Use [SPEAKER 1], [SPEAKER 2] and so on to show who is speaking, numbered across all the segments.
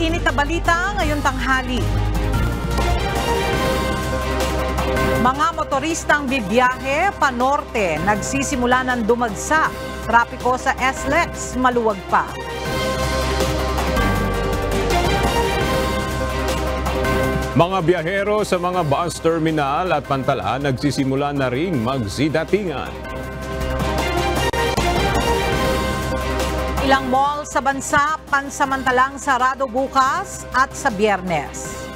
[SPEAKER 1] Mainit na balita ngayong tanghali. Mga motoristang bibiyahe panorte nagsisimula ng dumagsa. Trapiko sa SLEX maluwag pa.
[SPEAKER 2] Mga biyahero sa mga bus terminal at pantala nagsisimula na ring magsidatingan.
[SPEAKER 1] Ilang mall sa bansa pansamantalang sarado bukas at sa Biyernes.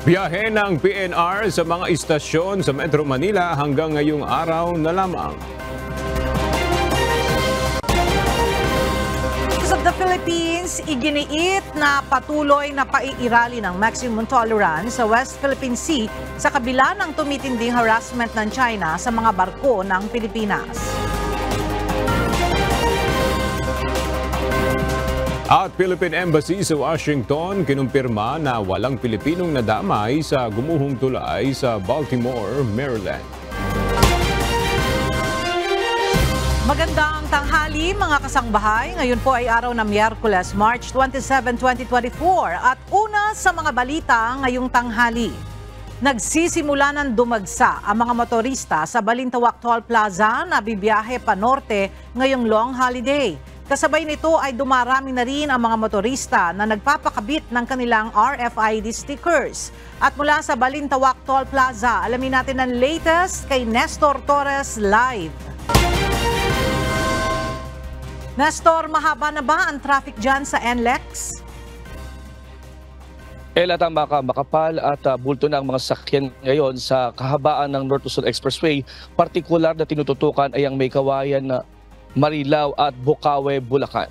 [SPEAKER 2] Biyahe ng PNR sa mga istasyon sa Metro Manila hanggang ngayong araw na lamang.
[SPEAKER 1] Sa the Philippines, iginiit na patuloy na paiirali ng maximum tolerance sa West Philippine Sea sa kabila ng tumitinding harassment ng China sa mga barko ng Pilipinas.
[SPEAKER 2] At Philippine Embassy sa Washington kinumpirma na walang Pilipinong nadamay sa gumuhong tulay sa Baltimore, Maryland.
[SPEAKER 1] Magandang tanghali mga kasangbahay. Ngayon po ay araw ng Miyerkules, March 27, 2024 at una sa mga balita ngayong tanghali. Nagsisimula ng dumagsa ang mga motorista sa Balintawak Toll Plaza na bibiyahe pa norte ngayong long holiday. Kasabay nito ay dumarami na rin ang mga motorista na nagpapakabit ng kanilang RFID stickers. At mula sa Balintawak Toll Plaza, alamin natin ang latest kay Nestor Torres live. Nestor, mahaba na ba ang traffic dyan sa NLEX?
[SPEAKER 3] At makapal at bulto na ang mga sakyan ngayon sa kahabaan ng North Luzon Expressway. Partikular na tinututukan ay ang may kawayan na Marilao at Bukawe, Bulacan.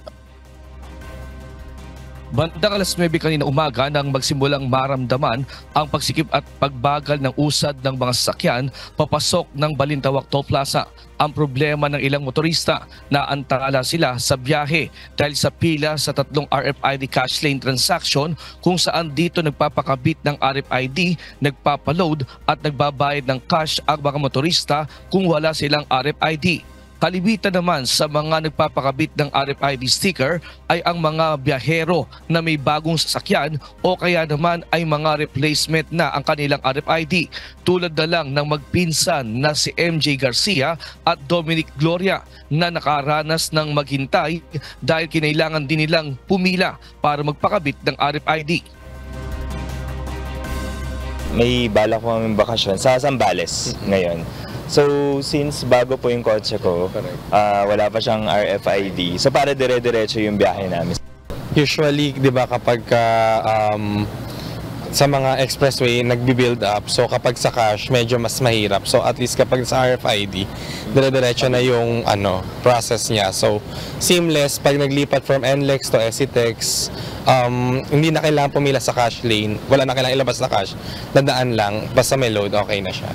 [SPEAKER 3] Bandang alas 9 kanina umaga nang magsimulang maramdaman ang pagsikip at pagbagal ng usad ng mga sasakyan papasok ng Balintawak Toll Plaza. Ang problema ng ilang motorista na antala sila sa biyahe dahil sa pila sa tatlong RFID cash lane transaction kung saan dito nagpapakabit ng RFID, nagpapaload at nagbabayad ng cash ang mga motorista kung wala silang RFID. Kalibitan naman sa mga nagpapakabit ng RFID sticker ay ang mga biyahero na may bagong sasakyan o kaya naman ay mga replacement na ang kanilang RFID. Tulad na lang ng magpinsan na si MJ Garcia at Dominic Gloria na nakaranas ng maghintay dahil kinailangan din nilang pumila para magpakabit ng RFID.
[SPEAKER 4] May bala ko kaming bakasyon sa Zambales ngayon. So, since bago po yung kotse ko, wala pa siyang RFID. So, para dire-diretso yung biyahe namin.
[SPEAKER 5] Usually, di ba, kapag sa mga expressway, nagbi-build up. So, kapag sa cash, medyo mas mahirap. So, at least kapag sa RFID, dire-diretso na yung process niya. So, seamless. Pag naglipat from NLEX to SCTEX, hindi na kailangan pumila sa cash lane. Wala na kailangan ilabas na cash. Dadaan lang. Basta may load, okay na siya.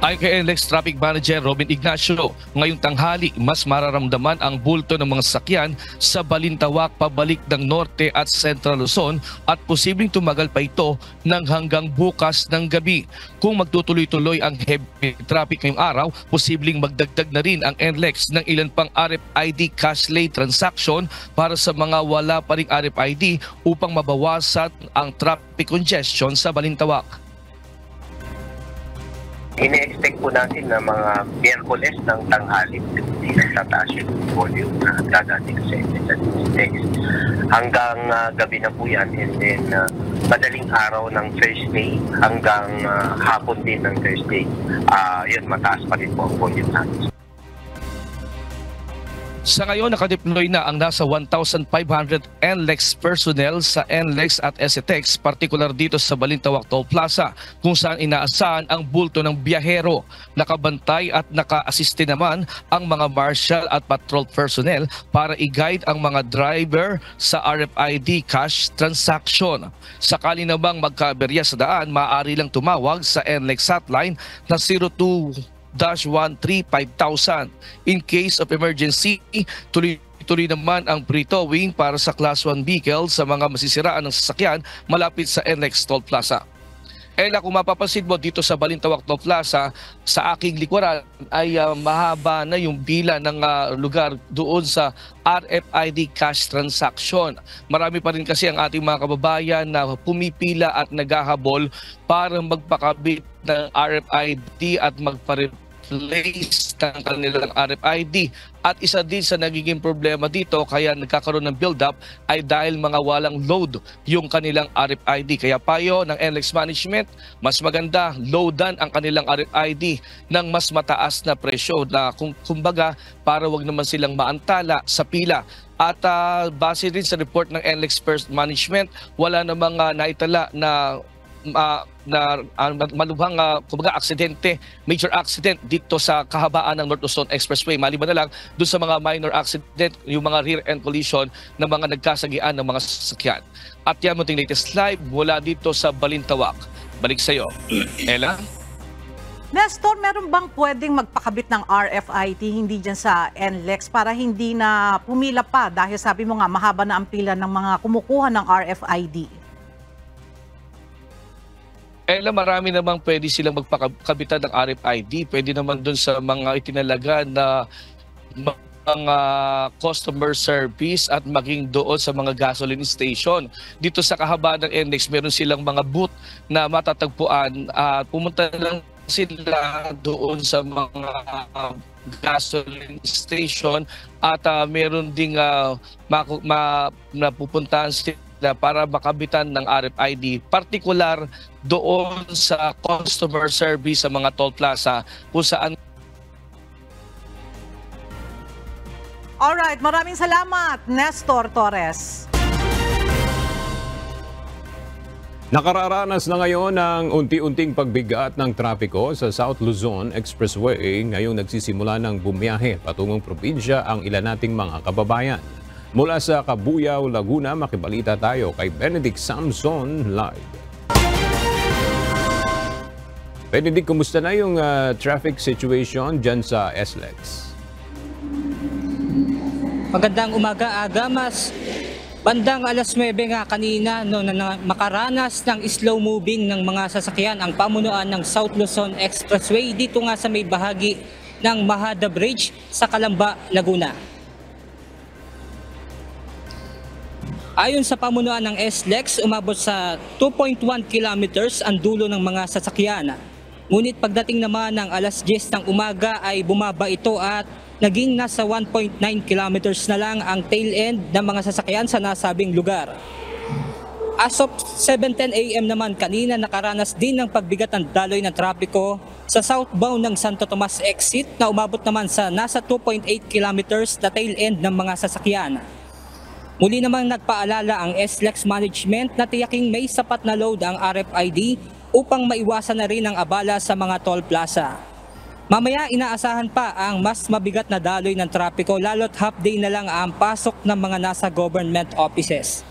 [SPEAKER 3] Ayon kay NLEX Traffic Manager Robin Ignacio, ngayong tanghali mas mararamdaman ang bulto ng mga sasakyan sa Balintawak pabalik ng Norte at Central Luzon at posibleng tumagal pa ito ng hanggang bukas ng gabi. Kung magtutuloy-tuloy ang heavy traffic ngayong araw, posibleng magdagdag na rin ang NLEX ng ilan pang RFID cash lane transaction para sa mga wala pa ring RFID upang mabawasan ang traffic congestion sa Balintawak.
[SPEAKER 6] Ine-expect po natin na mga Miyerkules ng tanghali hindi nagtataas yung volume na dadating sa SCTEX. Hanggang gabi na po yan, and then madaling araw ng Thursday hanggang hapon din ng Thursday, yun, mataas pa rin po ang volume natin.
[SPEAKER 3] Sa ngayon, nakadeploy na ang nasa 1,500 NLEX personnel sa NLEX at SCTEX, partikular dito sa Balintawak Toll Plaza, kung saan inaasahan ang bulto ng biyahero. Nakabantay at naka-assiste naman ang mga marshal at patrol personnel para i-guide ang mga driver sa RFID cash transaction. Sakali namang magkaberya sa daan, maaari lang tumawag sa NLEX hotline na 02-135,000. In case of emergency, tuloy naman ang pre-towing para sa Class 1 vehicle sa mga masisiraan ng sasakyan malapit sa NLEX Toll Plaza. Ella, kung mapapansin mo dito sa Balintawak Top Plaza, sa aking likuran ay mahaba na yung bila ng lugar doon sa RFID cash transaction. Marami pa rin kasi ang ating mga kababayan na pumipila at naghahabol para magpakabit ng RFID at magpa-replace ng kanilang RFID. At isa din sa nagiging problema dito kaya nagkakaroon ng build-up ay dahil mga walang load yung kanilang RFID. Kaya payo ng NLEX Management, mas maganda loadan ang kanilang RFID ng mas mataas na presyo na kumbaga para wag naman silang maantala sa pila. At base din sa report ng NLEX First Management, wala namang naitala na malubhang kumbaga aksidente, major accident dito sa kahabaan ng North Luzon Expressway. Maliban na lang doon sa mga minor accident, yung mga rear end collision ng mga nagkasagian ng mga sasakyan. At yan munting latest live mula dito sa Balintawak. Balik sa iyo, Ella.
[SPEAKER 1] Nestor, meron bang pwedeng magpakabit ng RFID hindi dyan sa NLEX para hindi na pumila pa dahil sabi mo nga mahaba na ang pila ng mga kumukuha ng RFID?
[SPEAKER 3] Marami namang pwede silang magpakabitan ng RFID. Pwede naman dun sa mga itinalaga na mga customer service at maging doon sa mga gasoline station. Dito sa kahabaan ng NLEX, meron silang mga booth na matatagpuan at pumunta lang sila doon sa mga gasoline station at meron ding napupuntahan sila para makabitan ng RFID, partikular doon sa customer service sa mga toll plaza kung saan.
[SPEAKER 1] Alright, maraming salamat, Nestor Torres.
[SPEAKER 2] Nakararanas na ngayon ng unti-unting pagbigat ng trapiko sa South Luzon Expressway. Ngayong nagsisimula ng bumiyahe patungong probinsya ang ilan nating mga kababayan. Mula sa Cabuyao, Laguna, makibalita tayo kay Benedict Samson live. Benedict, kumusta na yung traffic situation dyan sa SLEX?
[SPEAKER 7] Magandang umaga, Agamas. Bandang alas 9 nga kanina no, na makaranas ng slow moving ng mga sasakyan ang pamunuan ng South Luzon Expressway dito nga sa may bahagi ng Mahada Bridge sa Calamba, Laguna. Ayon sa pamunuan ng SLEX, umabot sa 2.1 kilometers ang dulo ng mga sasakyan. Ngunit pagdating naman ng alas 10 ng umaga ay bumaba ito at naging nasa 1.9 kilometers na lang ang tail end ng mga sasakyan sa nasabing lugar. As of 7:10 AM naman kanina nakaranas din ng pagbigat ng daloy ng trapiko sa southbound ng Santo Tomas exit na umabot naman sa nasa 2.8 kilometers na tail end ng mga sasakyan. Muli namang nagpaalala ang SLEX Management na tiyaking may sapat na load ang RFID upang maiwasan na rin ang abala sa mga toll plaza. Mamaya inaasahan pa ang mas mabigat na daloy ng trapiko lalo't half day na lang ang pasok ng mga nasa government offices.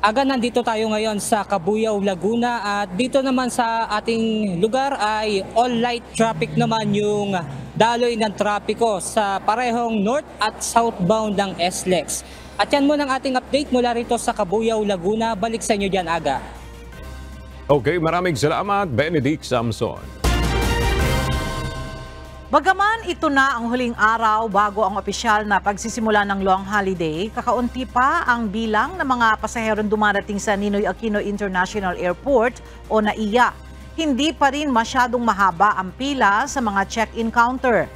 [SPEAKER 7] Aga nandito tayo ngayon sa Cabuyao, Laguna at dito naman sa ating lugar ay all light traffic naman yung daloy ng trapiko sa parehong north at southbound ng SLEX. At yan muna ang ating update mula rito sa Cabuyao, Laguna. Balik sa inyo dyan, Aga.
[SPEAKER 2] Okay, maraming salamat, Benedict Samson.
[SPEAKER 1] Bagaman ito na ang huling araw bago ang opisyal na pagsisimula ng long holiday, kakaunti pa ang bilang ng mga pasaherong dumarating sa Ninoy Aquino International Airport o NAIA. Hindi pa rin masyadong mahaba ang pila sa mga check-in counter.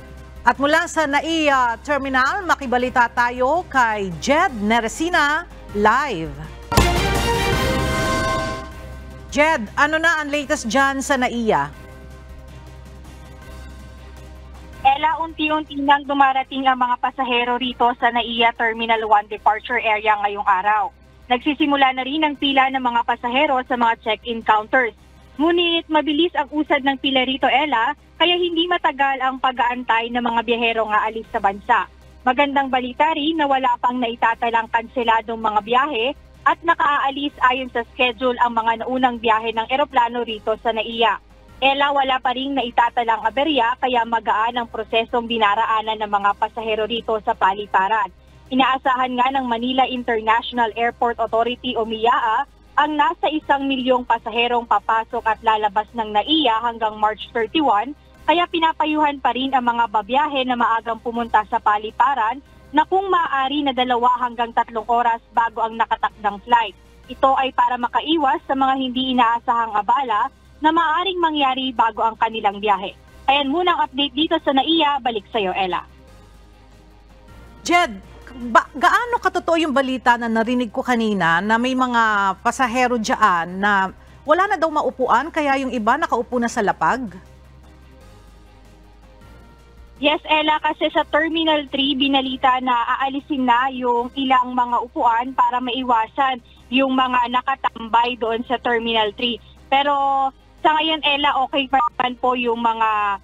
[SPEAKER 1] At mula sa NAIA Terminal, makibalita tayo kay Jed Neresina live. Jed, ano na ang latest dyan sa NAIA?
[SPEAKER 8] Ella, unti-unti nang dumarating ang mga pasahero rito sa NAIA Terminal 1 departure area ngayong araw. Nagsisimula na rin ang pila ng mga pasahero sa mga check-in counters. Ngunit mabilis ang usad ng pila rito, Ella, kaya hindi matagal ang pag-aantay ng mga biyahero nga alis sa bansa. Magandang balita rin na wala pang naitatalang kanseladong mga biyahe at nakaalis ayon sa schedule ang mga naunang biyahe ng eroplano rito sa NAIA. Ella, wala pa rin naitatalang aberya kaya magaan ang prosesong binaraanan ng mga pasahero rito sa paliparan. Inaasahan nga ng Manila International Airport Authority o MIAA ang nasa 1 milyong pasaherong papasok at lalabas ng NAIA hanggang March 31, kaya pinapayuhan pa rin ang mga babiyahe na maagang pumunta sa paliparan na kung maaari na 2 hanggang 3 oras bago ang nakatakdang flight. Ito ay para makaiwas sa mga hindi inaasahang abala na maaaring mangyari bago ang kanilang biyahe. Ayan muna ang update dito sa NAIA. Balik sa iyo, Ella.
[SPEAKER 1] Jed, gaano katotoo yung balita na narinig ko kanina na may mga pasahero dyan na wala na daw maupuan kaya yung iba nakaupo na sa lapag?
[SPEAKER 8] Yes, Ella, kasi sa Terminal 3, binalita na aalisin na yung ilang mga upuan para maiwasan yung mga nakatambay doon sa Terminal 3. Pero sa ngayon, Ella, okay pa naman po yung mga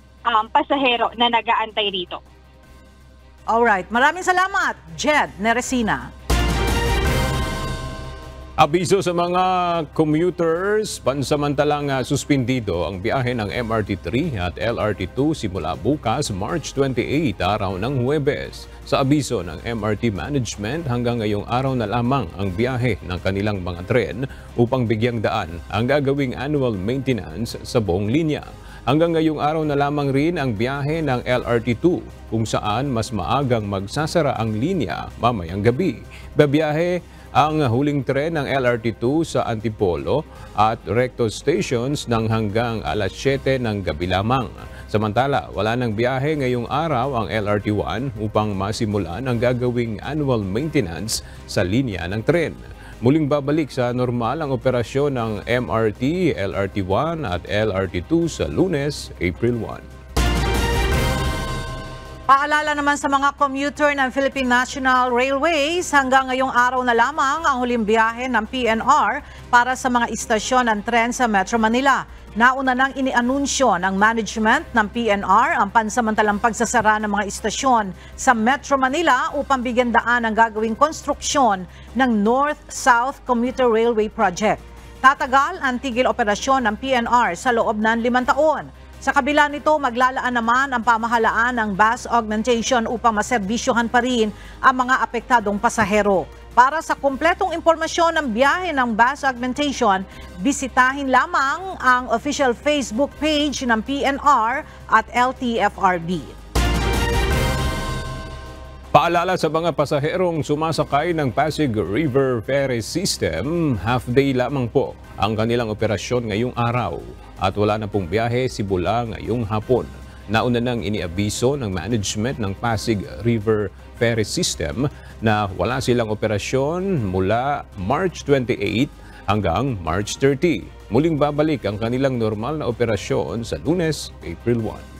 [SPEAKER 8] pasahero na nag-aantay rito.
[SPEAKER 1] Alright, maraming salamat, Jed Neresina.
[SPEAKER 2] Abiso sa mga commuters, pansamantalang suspindido ang biyahe ng MRT3 at LRT2 simula bukas March 28, araw ng Huwebes. Sa abiso ng MRT Management, hanggang ngayong araw na lamang ang biyahe ng kanilang mga tren upang bigyang daan ang gagawing annual maintenance sa buong linya. Hanggang ngayong araw na lamang rin ang biyahe ng LRT2 kung saan mas maagang magsasara ang linya mamayang gabi. Babiyahe ang huling tren ng LRT2 sa Antipolo at Recto stations ng hanggang alas 7 ng gabi lamang. Samantala, wala nang biyahe ngayong araw ang LRT1 upang masimulan ang gagawing annual maintenance sa linya ng tren. Muling babalik sa normal ang operasyon ng MRT, LRT1 at LRT2 sa Lunes, April 1.
[SPEAKER 1] Paalala naman sa mga commuter ng Philippine National Railways, hanggang ngayong araw na lamang ang huling biyahe ng PNR para sa mga istasyon ng tren sa Metro Manila. Nauna nang inianunsyo ng management ng PNR ang pansamantalang pagsasara ng mga istasyon sa Metro Manila upang bigyan daan ang gagawing konstruksyon ng North-South Commuter Railway Project. Tatagal ang tigil operasyon ng PNR sa loob ng 5 taon. Sa kabila nito, maglalaan naman ang pamahalaan ng bus augmentation upang maserbisyohan pa rin ang mga apektadong pasahero. Para sa kumpletong impormasyon ng biyahe ng bus augmentation, bisitahin lamang ang official Facebook page ng PNR at LTFRB.
[SPEAKER 2] Paalala sa mga pasaherong sumasakay ng Pasig River Ferry System, half-day lamang po ang kanilang operasyon ngayong araw at wala na pong biyahe simula ngayong hapon. Nauna nang iniabiso ng management ng Pasig River Ferry System na wala silang operasyon mula March 28 hanggang March 30. Muling babalik ang kanilang normal na operasyon sa Lunes, April 1.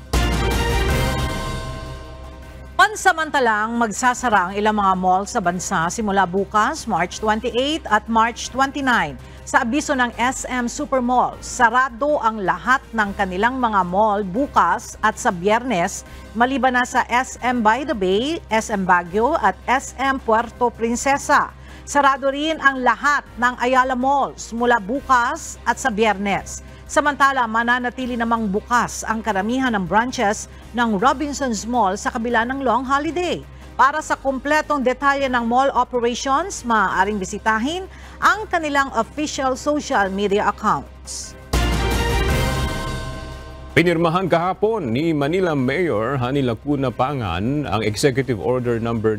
[SPEAKER 1] Pansamantalang magsasara ang ilang mga mall sa bansa simula bukas, March 28 at March 29. Sa abiso ng SM Supermall, sarado ang lahat ng kanilang mga mall bukas at sa Biyernes, maliban na sa SM By the Bay, SM Baguio at SM Puerto Princesa. Sarado rin ang lahat ng Ayala Malls mula bukas at sa Biyernes. Samantala, mananatili namang bukas ang karamihan ng branches ng Robinsons Mall sa kabila ng long holiday. Para sa kumpletong detalye ng mall operations, maaaring bisitahin ang kanilang official social media accounts.
[SPEAKER 2] Pinirmahan kahapon ni Manila Mayor Hani Lacuna Pangan ang Executive Order No. 9,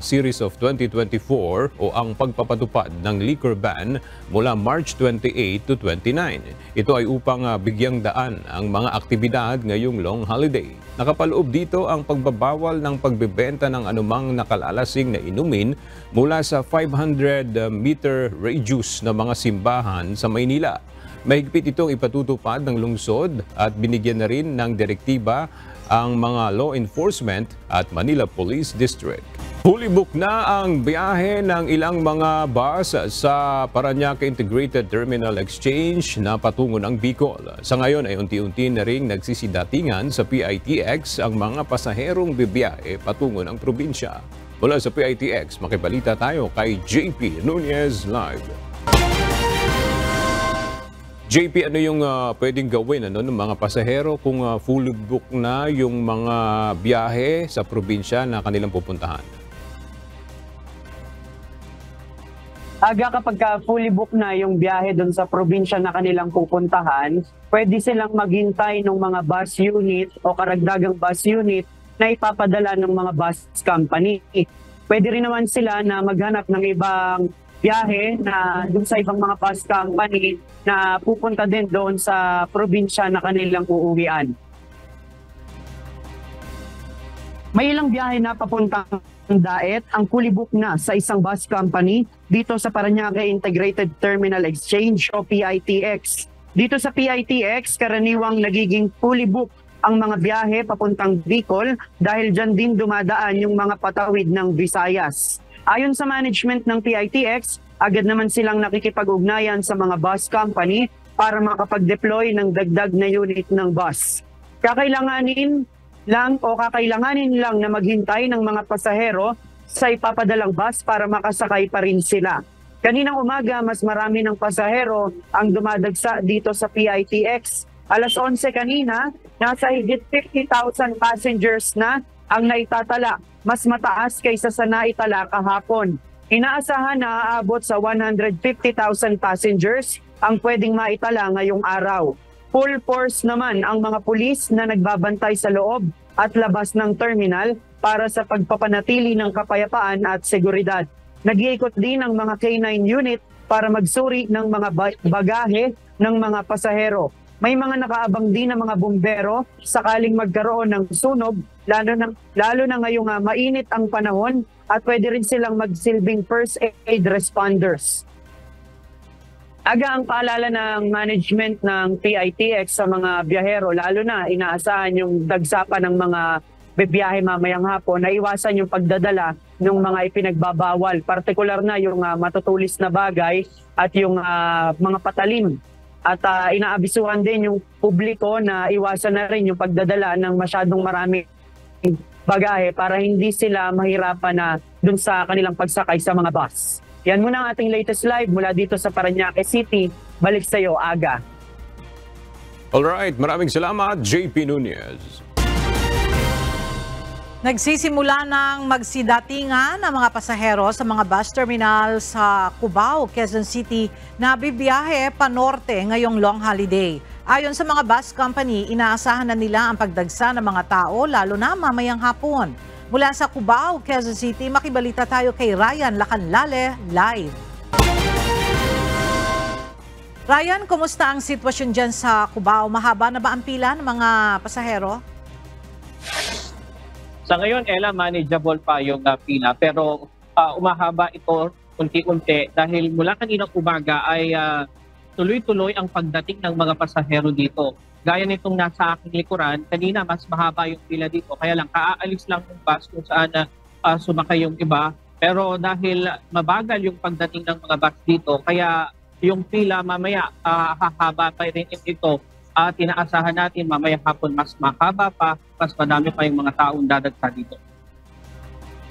[SPEAKER 2] Series of 2024 o ang pagpapatupad ng liquor ban mula March 28 to 29. Ito ay upang bigyang daan ang mga aktibidad ngayong long holiday. Nakapaloob dito ang pagbabawal ng pagbebenta ng anumang nakalalasing na inumin mula sa 500-meter radius na mga simbahan sa Maynila. Mahigpit itong ipatutupad ng lungsod at binigyan na rin ng direktiba ang mga law enforcement at Manila Police District. Fully book na ang biyahe ng ilang mga bus sa Parañaque Integrated Terminal Exchange na patungo ng Bicol. Sa ngayon ay unti-unti na ring nagsisidatingan sa PITX ang mga pasaherong bibiyahe patungo ng probinsya. Mula sa PITX, makibalita tayo kay JP Nunez Live. JP, ano yung pwedeng gawin ng mga pasahero kung fully book na yung mga biyahe sa probinsya na kanilang pupuntahan?
[SPEAKER 9] Kapag fully book na yung biyahe doon sa probinsya na kanilang pupuntahan, pwede silang maghintay ng mga bus unit o karagdagang bus unit na ipapadala ng mga bus company. Pwede rin naman sila na maghanap ng ibang biyahe na doon sa ibang mga bus company na pupunta din doon sa probinsya na kanilang uuwian. May ilang biyahe na papuntang Daet ang fully book na sa isang bus company dito sa Parañaque Integrated Terminal Exchange o PITX. Dito sa PITX, karaniwang nagiging fully book ang mga biyahe papuntang Bicol dahil dyan din dumadaan yung mga patawid ng Visayas. Ayon sa management ng PITX, agad naman silang nakikipag-ugnayan sa mga bus company para makapag-deploy ng dagdag na unit ng bus. Kakailanganin lang na maghintay ng mga pasahero sa ipapadalang bus para makasakay pa rin sila. Kaninang umaga, mas marami ng pasahero ang dumadagsa dito sa PITX. Alas 11 kanina, nasa higit 50,000 passengers na ang naitatala, mas mataas kaysa sa naitala kahapon. Inaasahan na aabot sa 150,000 passengers ang pwedeng maitala ngayong araw. Full force naman ang mga pulis na nagbabantay sa loob at labas ng terminal para sa pagpapanatili ng kapayapaan at seguridad. Nag-iikot din ang mga K9 unit para magsuri ng mga bagahe ng mga pasahero. May mga nakaabang din ng mga bumbero sakaling magkaroon ng sunog, lalo na ngayong mainit ang panahon at pwede rin silang magsilbing first aid responders. Aga ang paalala ng management ng PITX sa mga biyahero, lalo na inaasahan yung dagsapan ng mga bibiyahe mamayang hapon na iwasan yung pagdadala ng mga ipinagbabawal, partikular na yung matutulis na bagay at yung mga patalim. At inaabisuhan din yung publiko na iwasan na rin yung pagdadala ng masyadong maraming bagahe para hindi sila mahirapan na dun sa kanilang pagsakay sa mga bus. Yan muna ang ating latest live mula dito sa Parañaque City. Balik sa iyo, Aga.
[SPEAKER 2] Alright, maraming salamat, JP Nunez.
[SPEAKER 1] Nagsisimula ng magsidatingan ang mga pasahero sa mga bus terminal sa Cubao, Quezon City na bibiyahe pa norte ngayong long holiday. Ayon sa mga bus company, inaasahan na nila ang pagdagsa ng mga tao lalo na mamayang hapon. Mula sa Cubao, Quezon City, makibalita tayo kay Ryan Lacanlale live. Ryan, kumusta ang sitwasyon dyan sa Cubao? Mahaba na ba ang pila ng mga pasahero?
[SPEAKER 10] Sa ngayon, Ella, manageable pa yung pila. Pero umahaba ito unti-unti dahil mula kaninang umaga ay tuloy-tuloy ang pagdating ng mga pasahero dito. Gaya nitong nasa aking likuran, kanina mas mahaba yung pila dito. Kaya lang, kaaalis lang yung bus kung saan sumakay yung iba. Pero dahil mabagal yung pagdating ng mga bus dito, kaya yung pila mamaya hahaba pa rin ito. At inaasahan natin mamaya hapon mas mahaba pa, mas madami pa yung mga taong dadagsa dito.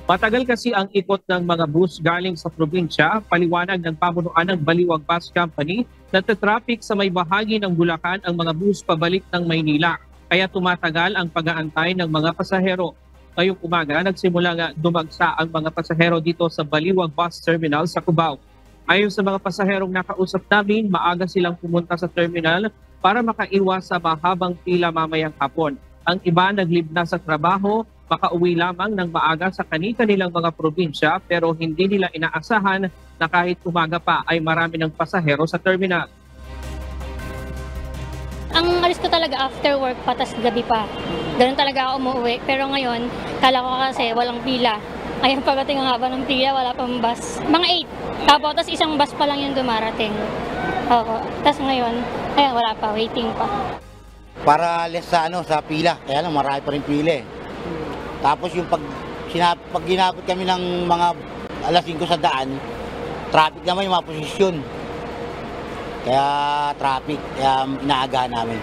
[SPEAKER 10] Matagal kasi ang ikot ng mga bus galing sa probinsya, paliwanag ng pamunuan ng Baliwag Bus Company, nagtatraffic sa may bahagi ng Bulacan ang mga bus pabalik ng Maynila. Kaya tumatagal ang pag-aantay ng mga pasahero. Ngayong umaga, nagsimula dumagsa ang mga pasahero dito sa Baliwag Bus Terminal sa Cubao. Ayon sa mga pasaherong nakausap namin, maaga silang pumunta sa terminal para makaiwas sa mahabang pila mamayang hapon. Ang iba naglib na sa trabaho, makauwi lamang ng maaga sa kanilang mga probinsya pero hindi nila inaasahan na kahit umaga pa ay marami ng pasahero sa terminal.
[SPEAKER 11] Ang alis ko talaga after work, patas gabi pa. Ganun talaga ako umuwi. Pero ngayon, kala ko kasi walang pila. Ngayon pagdating ang haba ng pila, wala pang bus. Mga 8. Tapos isang bus pa lang yung dumarating. Oo. Tapos ngayon, ayun, wala pa, waiting pa.
[SPEAKER 12] Para less sa pila, kaya lang marami pa rin pila eh. Tapos yung pag ginabot kami ng mga alas 5 sa daan, traffic naman yung mga posisyon. Kaya traffic, kaya inaagahan namin.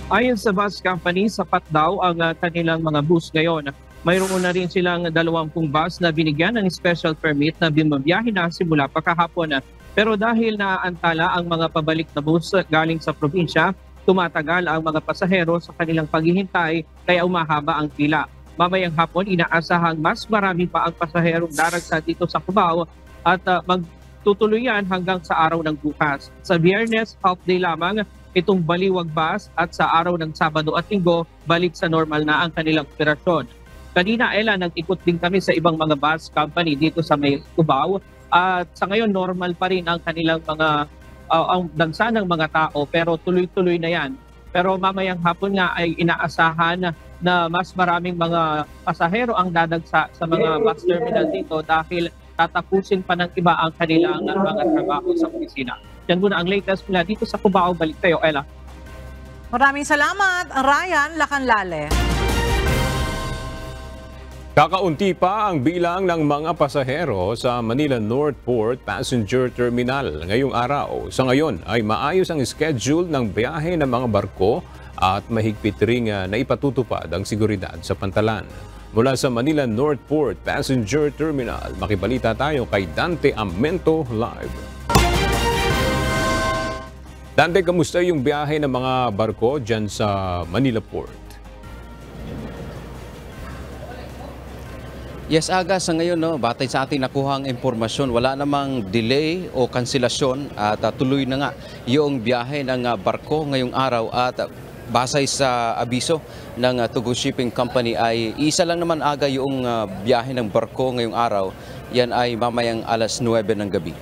[SPEAKER 10] Ayon sa bus company, sapat daw ang kanilang mga bus ngayon. Mayroon na rin silang 20 bus na binigyan ng special permit na bimabiyahe na simula pa kahapon. Pero dahil naantala ang mga pabalik na bus galing sa probinsya, tumatagal ang mga pasahero sa kanilang paghihintay kaya umahaba ang pila. Mamayang hapon, inaasahang mas marami pa ang pasaherong daragsa dito sa Cubao at magtutuloy yan hanggang sa araw ng bukas. Sa Biyernes, half day lamang itong Baliwag Bus at sa araw ng Sabado at Linggo, balik sa normal na ang kanilang operasyon. Kanina, Ella, nag-ikot din kami sa ibang mga bus company dito sa may Cubao at sa ngayon normal pa rin ang kanilang mga ang dagsa ng mga tao pero tuloy-tuloy na yan. Pero mamayang hapon nga ay inaasahan na mas maraming mga pasahero ang dadagsa sa mga bus terminal dito dahil tatapusin pa ng iba ang kanilang mga trabaho sa opisina. Yan muna ang latest mula dito sa Cubao. Balik tayo, Ella.
[SPEAKER 1] Maraming salamat, Ryan Lacanlale.
[SPEAKER 2] Kakaunti pa ang bilang ng mga pasahero sa Manila North Port Passenger Terminal ngayong araw. Sa ngayon ay maayos ang schedule ng biyahe ng mga barko at mahigpit ring naipatutupad ang seguridad sa pantalan. Mula sa Manila North Port Passenger Terminal, makibalita tayo kay Dante Amento live. Dante, kamusta yung biyahe ng mga barko dyan sa Manila Port?
[SPEAKER 13] Yes, Aga, sa ngayon, batay sa ating nakuhang impormasyon, wala namang delay o kanselasyon at tuloy na nga yung biyahe ng barko ngayong araw at basay sa abiso ng Tugo Shipping Company ay isa lang naman, Aga, yung biyahe ng barko ngayong araw. Yan ay mamayang alas 9 ng gabi.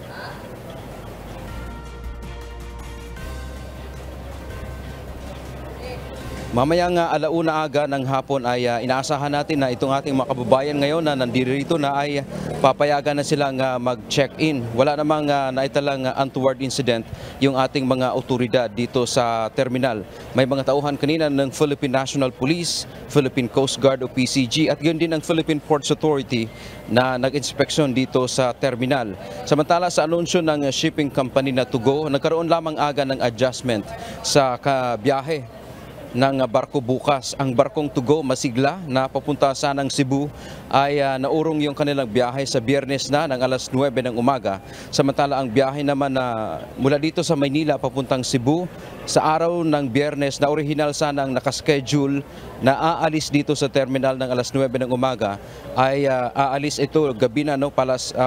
[SPEAKER 13] Mamayang alauna aga ng hapon ay inaasahan natin na itong ating mga kababayan ngayon na nandito na ay papayagan na silang mag-check-in. Wala namang naitalang untoward incident yung ating mga otoridad dito sa terminal. May mga tauhan kanina ng Philippine National Police, Philippine Coast Guard o PCG at yun din ng Philippine Ports Authority na nag-inspeksyon dito sa terminal. Samantala sa anunsyo ng shipping company na Tugo, nagkaroon lamang aga ng adjustment sa biyahe ng barko bukas. Ang barkong Tugo Masigla na papunta sa ng Cebu ay naurong yung kanilang biyahe sa Biyernes na ng alas 9 ng umaga. Samantala ang biyahe naman na mula dito sa Maynila papuntang Cebu sa araw ng Biyernes na original sanang nakaschedule na aalis dito sa terminal ng alas 9 ng umaga ay aalis ito gabi na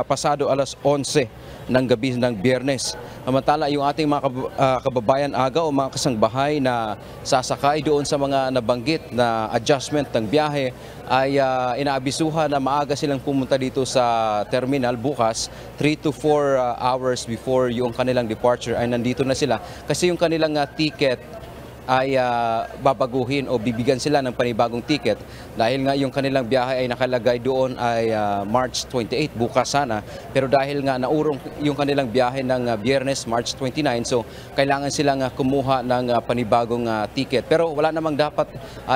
[SPEAKER 13] pasado alas 11 ng gabi ng Biyernes. Samantala yung ating mga kababayan aga o mga kasangbahay na sasakay doon sa mga nabanggit na adjustment ng biyahe ay inaabisuhan na maaga silang pumunta dito sa terminal bukas 3 to 4 hours before yung kanilang departure ay nandito na sila kasi yung kanilang ticket ay babaguhin o bibigyan sila ng panibagong ticket dahil nga yung kanilang biyahe ay nakalagay doon ay March 28 bukas sana pero dahil nga naurong yung kanilang biyahe ng Biyernes March 29 so kailangan silang kumuha ng panibagong ticket pero wala namang dapat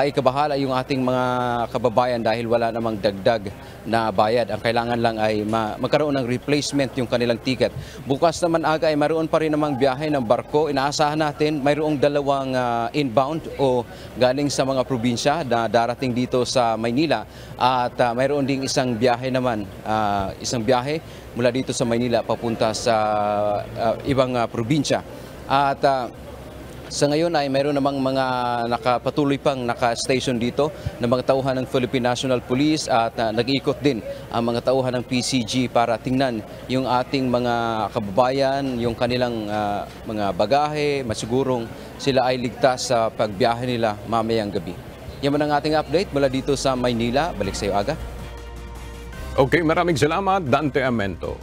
[SPEAKER 13] ikabahala yung ating mga kababayan dahil wala namang dagdag na bayad. Ang kailangan lang ay magkaroon ng replacement yung kanilang ticket. Bukas naman aga ay mayroon pa rin namang biyahe ng barko. Inaasahan natin mayroong dalawang inbound o galing sa mga probinsya na darating dito sa Maynila at mayroon ding isang biyahe naman, isang biyahe mula dito sa Maynila papunta sa ibang probinsya. At sa ngayon ay mayroon namang mga patuloy pang naka-station dito ng mga tauhan ng Philippine National Police at nag-iikot din ang mga tauhan ng PCG para tingnan yung ating mga kababayan, yung kanilang mga bagahe, masigurong sila ay ligtas sa pagbiyahe nila mamayang gabi. Yan man ang ating update mula dito sa Maynila. Balik sa iyo, Aga.
[SPEAKER 2] Okay, maraming salamat, Dante Amento.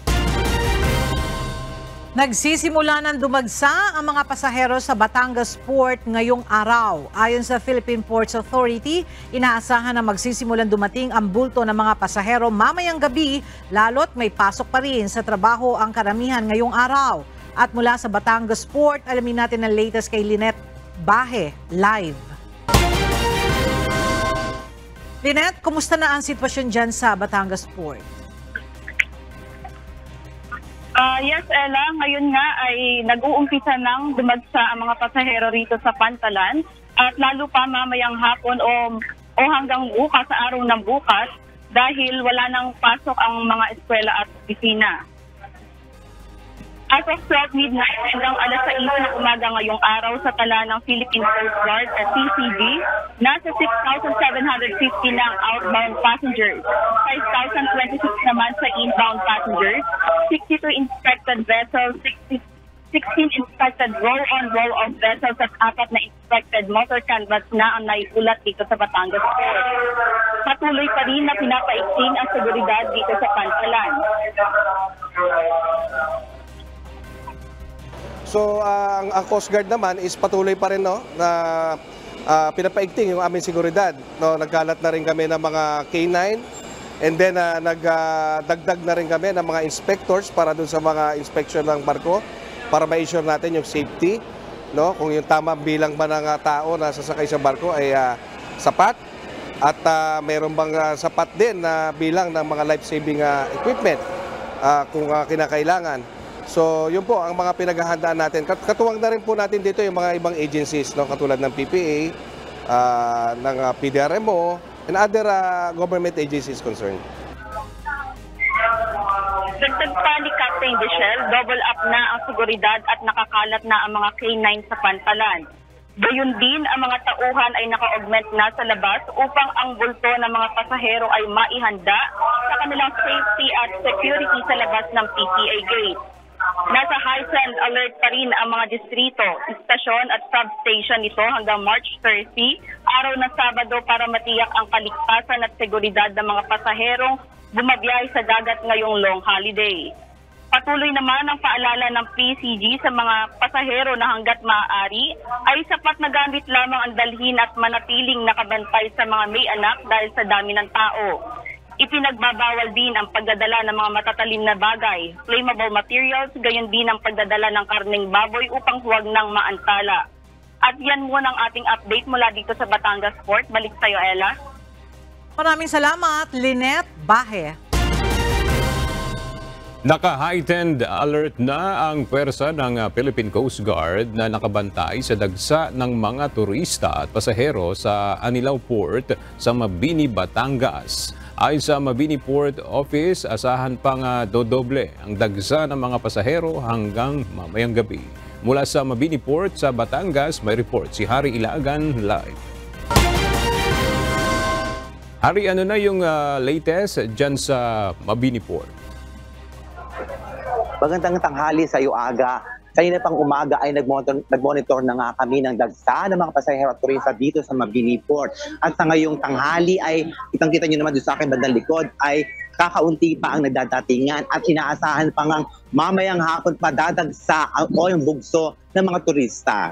[SPEAKER 1] Nagsisimula ng dumagsa ang mga pasahero sa Batangas Port ngayong araw. Ayon sa Philippine Ports Authority, inaasahan na magsisimulan dumating ang bulto ng mga pasahero mamayang gabi, lalo't may pasok pa rin sa trabaho ang karamihan ngayong araw. At mula sa Batangas Port, alamin natin ang latest kay Lynette Bahe, live. Lynette, kumusta na ang sitwasyon dyan sa Batangas Port?
[SPEAKER 14] Yes, Ella. Ngayon nga ay nag-uumpisa ng dumagsa ang mga pasahero rito sa Pantalan at lalo pa mamayang hapon o hanggang bukas sa araw ng bukas dahil wala nang pasok ang mga eskwela at opisina. As of 12 midnight hanggang alas 6 ng umaga ngayong araw sa tala ng Philippine Coast Guard o PCG, nasa 6,750 na ang outbound passengers. 5,026 naman sa inbound passengers, 62 inspected vessels, 16 inspected roll-on roll-off vessels at 4 na inspected motor canvas na ang naiulat dito sa Batangas Port. Patuloy pa rin na pinapaigting ang seguridad dito sa Pantalan.
[SPEAKER 15] So ang Coast Guard naman is patuloy pa rin na pinapaigting yung aming seguridad. Nagkalat na rin kami ng mga K9 and then nagdagdag na rin kami ng mga inspectors para dun sa mga inspection ng barko para ma-ensure natin yung safety, kung yung tamang bilang ba ng tao na sasakay sa barko ay sapat at mayroon bang sapat din na bilang ng mga life-saving equipment kung kinakailangan. So yun po ang mga pinaghahandaan natin. Katuwang na rin po natin dito yung mga ibang agencies, katulad ng PPA, ng PDRMO, and other government agencies concerned.
[SPEAKER 14] Dagdag pa ni Captain Michelle, double up na ang seguridad at nakakalat na ang mga K9 sa Pantalan. Gayun din, ang mga tauhan ay naka-augment na sa labas upang ang bulto ng mga pasahero ay maihanda sa kanilang safety at security sa labas ng PCA gate. Nasa heightened alert pa rin ang mga distrito, istasyon at substation nito hanggang March 30, araw ng Sabado, para matiyak ang kaligtasan at seguridad ng mga pasaherong bumabiyahe sa dagat ngayong long holiday. Patuloy naman ang paalala ng PCG sa mga pasahero na hanggat maaari ay sapat na gamit lamang ang dalhin at manatiling nakabantay sa mga may anak dahil sa dami ng tao. Ipinagbabawal din ang pagdadala ng mga matatalim na bagay, flammable materials, gayon din ang pagdadala ng karneng baboy upang huwag nang maantala. At yan muna ang ating update mula dito sa Batangas Port. Balik sa'yo, Ella.
[SPEAKER 1] Maraming salamat, Lynette Bahe.
[SPEAKER 2] Naka-heightened alert na ang pwersa ng Philippine Coast Guard na nakabantay sa dagsa ng mga turista at pasahero sa Anilao Port sa Mabini, Batangas. Ayon sa Mabini Port Office, asahan pang dodoble ang dagsa ng mga pasahero hanggang mamayang gabi. Mula sa Mabini Port sa Batangas, may report si Harry Ilagan live. Harry, ano na yung latest dyan sa Mabini Port?
[SPEAKER 16] Magandang tanghali sa iyo, Aga. Kanina pang umaga ay nag-monitor na nga kami ng dagsa ng mga pasahero at turista dito sa Mabini Port. At sa ngayong tanghali ay, kitang-kita nyo naman doon sa akin bandang likod, ay kakaunti pa ang nagdadatingan at inaasahan pa ngang mamayang hapon pa dadagsa o yung bugso ng mga turista.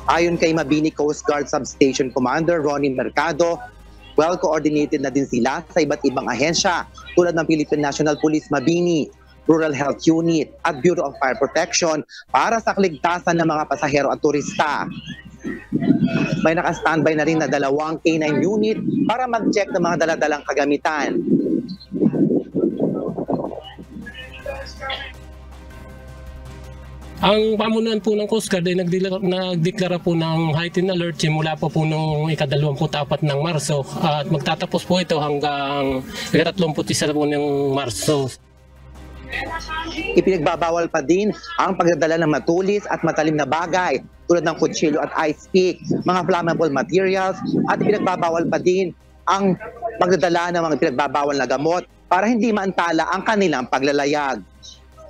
[SPEAKER 16] Ayon kay Mabini Coast Guard Substation Commander Ronnie Mercado, well-coordinated na din sila sa iba't ibang ahensya tulad ng Philippine National Police Mabini, Rural Health Unit at Bureau of Fire Protection para sa kaligtasan ng mga pasahero at turista. May naka-standby na rin na 2 K9 unit para mag-check ng mga daladalang kagamitan.
[SPEAKER 17] Ang pamunuan po ng Coast Guard ay nagdeklara po ng heightened alert mula po noong ika-24 ng Marso at magtatapos po ito hanggang ika-31 po ng Marso.
[SPEAKER 16] Ipinagbabawal pa din ang pagdadala ng matulis at matalim na bagay tulad ng kutsilyo at ice pick, mga flammable materials, at ipinagbabawal pa din ang pagdadala ng mga ipinagbabawal na gamot para hindi maantala ang kanilang paglalayag.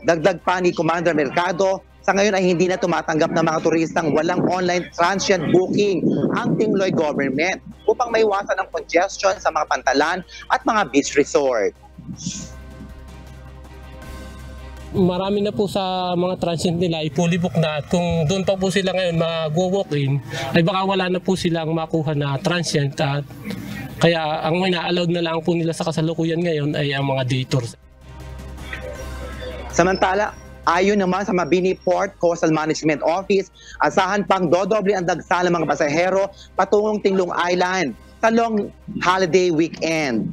[SPEAKER 16] Dagdag pa ni Commander Mercado, sa ngayon ay hindi na tumatanggap ng mga turistang walang online transient booking ang Tingloy government upang maiwasan ang congestion sa mga pantalan at mga beach resort.
[SPEAKER 17] Marami na po sa mga transient nila ay fully booked na at kung doon pa po sila ngayon mag-walk-in ay baka wala na po silang makuha na transient at kaya ang ina-allowed na lang po nila sa kasalukuyan ngayon ay ang mga day tours.
[SPEAKER 16] Samantala, ayon naman sa Mabini Port Coastal Management Office, asahan pang dodoble ang dagsa ng mga pasahero patungong Tinglong Island sa long holiday weekend.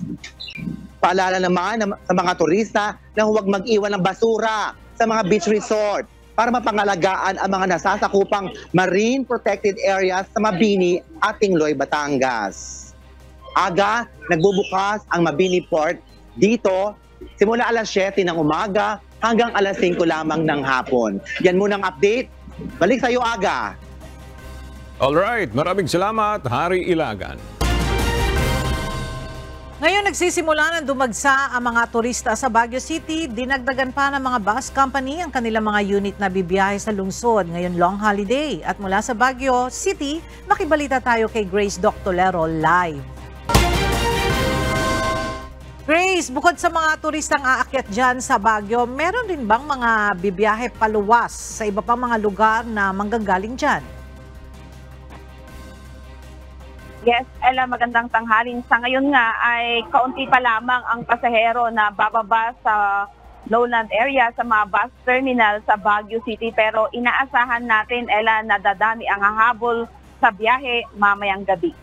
[SPEAKER 16] Paalala naman sa mga turista na huwag mag-iwan ng basura sa mga beach resort para mapangalagaan ang mga nasasakupang marine protected areas sa Mabini at Tingloy, Batangas. Aga, nagbubukas ang Mabini Port dito simula alas 7 ng umaga hanggang alas 5 lamang ng hapon. Yan muna ang update. Balik sa iyo, Aga.
[SPEAKER 2] Alright, maraming salamat, Harry Ilagan.
[SPEAKER 1] Ngayon nagsisimula ng dumagsa ang mga turista sa Baguio City. Dinagdagan pa ng mga bus company ang kanilang mga unit na bibiyahe sa lungsod ngayon long holiday. At mula sa Baguio City, makibalita tayo kay Grace Doctolero live. Grace, bukod sa mga turistang aakyat dyan sa Baguio, meron din bang mga bibiyahe paluwas sa iba pang mga lugar na manggagaling dyan?
[SPEAKER 14] Yes, Ella, magandang tanghalin. Sa ngayon nga ay kaunti pa lamang ang pasahero na bababa sa lowland area sa mga bus terminal sa Baguio City. Pero inaasahan natin, Ella, na dadami ang hahabol sa biyahe mamayang gabi.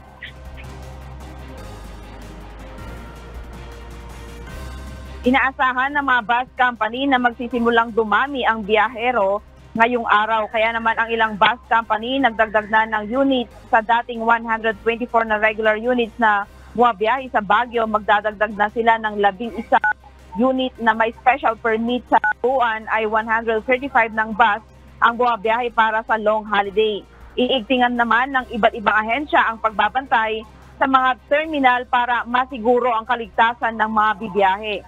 [SPEAKER 14] Inaasahan ng mga bus company na magsisimulang dumami ang biyahero ngayong araw. Kaya naman ang ilang bus company nagdagdag na ng units sa dating 124 na regular units na bumabiyahe sa Baguio. Magdadagdag na sila ng 11 unit na may special permit sa buwan ay 135 ng bus ang bumabiyahe para sa long holiday. Iigtingan naman ng iba't ibang ahensya ang pagbabantay sa mga terminal para masiguro ang kaligtasan ng mga bibiyahe.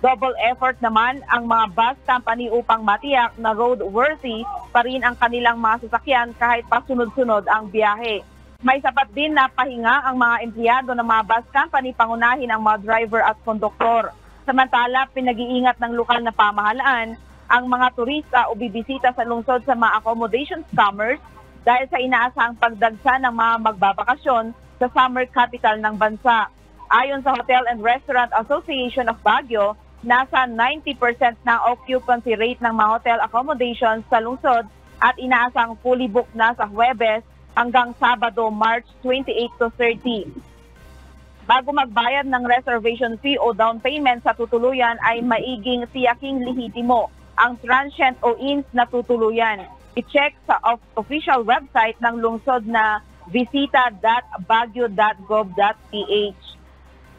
[SPEAKER 14] Double effort naman ang mga bus company upang matiyak na roadworthy pa rin ang kanilang mga sasakyan kahit pa sunod-sunod ang biyahe. May sapat din na pahinga ang mga empleyado ng mga bus company, pangunahin ang mga driver at konduktor. Samantala, pinag-iingat ng lokal na pamahalaan ang mga turista o bibisita sa lungsod sa mga accommodation scammers dahil sa inaasahang pagdagsa ng mga magbabakasyon sa summer capital ng bansa. Ayon sa Hotel and Restaurant Association of Baguio, nasa 90% na occupancy rate ng mga hotel accommodations sa lungsod at inaasang fully booked na sa Huwebes hanggang Sabado, March 28 to 30. Bago magbayad ng reservation fee o down payment sa tutuluyan ay maiging tiyaking lehitimo ang transient o ins na tutuluyan. I-check sa official website ng lungsod na visita.baguio.gov.ph.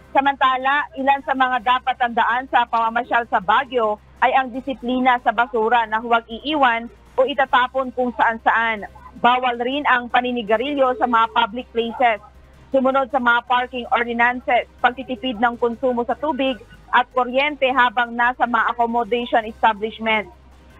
[SPEAKER 14] Samantala, ilan sa mga dapat tandaan sa pamamasyal sa Baguio ay ang disiplina sa basura na huwag iiwan o itatapon kung saan-saan. Bawal rin ang paninigarilyo sa mga public places. Sumunod sa mga parking ordinances, pagtitipid ng konsumo sa tubig at kuryente habang nasa mga accommodation establishment.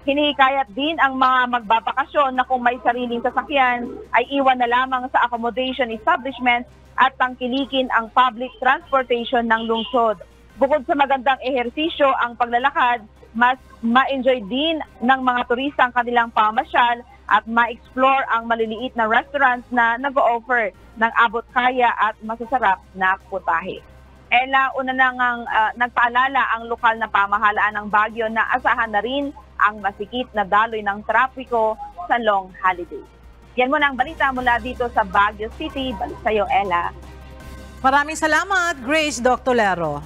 [SPEAKER 14] Hinihikayat din ang mga magbabakasyon na kung may sariling sasakyan ay iwan na lamang sa accommodation establishment at tangkilikin ang public transportation ng lungsod. Bukod sa magandang ehersisyo ang paglalakad, mas ma-enjoy din ng mga turista ang kanilang pamasyal at ma-explore ang maliliit na restaurants na nag-o-offer ng abot-kaya at masasarap na putahe. Ella, una nang nagpaalala ang lokal na pamahalaan ng Baguio na asahan na rin ang masikip na daloy ng trapiko sa long holiday. Yan muna ang balita mula dito sa Baguio City. Balik sa'yo, Ella.
[SPEAKER 1] Maraming salamat, Grace Doctolero.